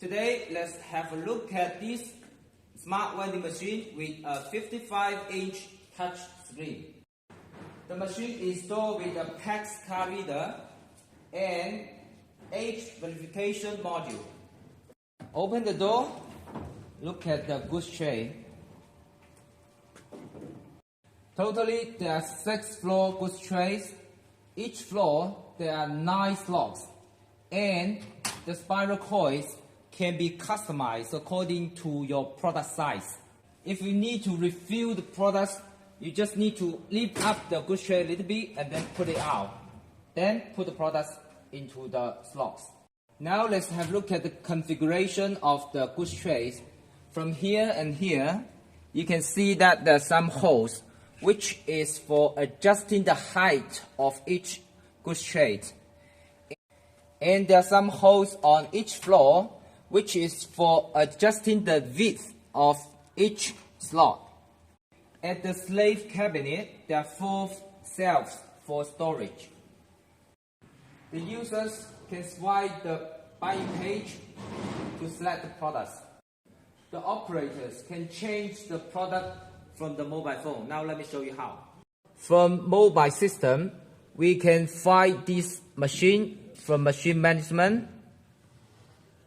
Today, let's have a look at this smart vending machine with a 55-inch touch screen. The machine is stored with a PAX card reader and age verification module. Open the door, look at the goods tray. Totally, there are 6 floor goods trays. Each floor, there are 9 slots, and the spiral coils can be customized according to your product size. If you need to refill the products, you just need to lift up the goods tray a little bit and then put it out. Then put the products into the slots. Now let's have a look at the configuration of the goods trays. From here and here, you can see that there are some holes, which is for adjusting the height of each goods tray. And there are some holes on each floor, which is for adjusting the width of each slot. At the slave cabinet, there are 4 shelves for storage. The users can swipe the buying page to select the products. The operators can change the product from the mobile phone. Now let me show you how. From mobile system, we can find this machine from machine management,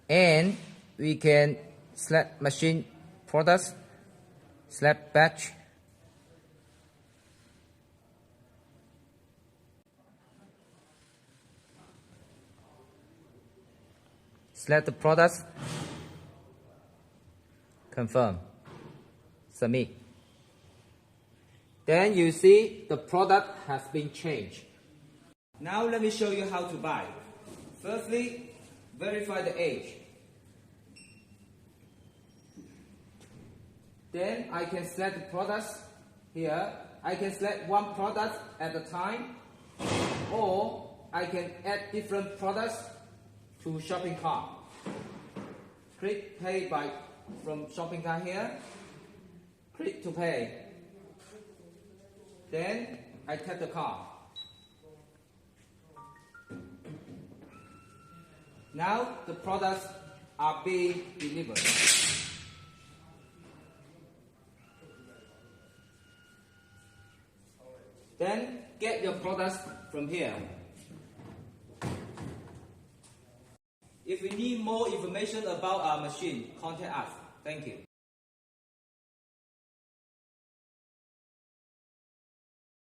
and we can select machine products, select batch, select the products, confirm, submit. Then you see the product has been changed. Now let me show you how to buy. Firstly, verify the age. Then I can select the products here. I can select one product at a time, or I can add different products to shopping cart. Click pay from shopping cart here. Click to pay. Then I tap the card. Now the products are being delivered. Then get your products from here. If you need more information about our machine, contact us. Thank you.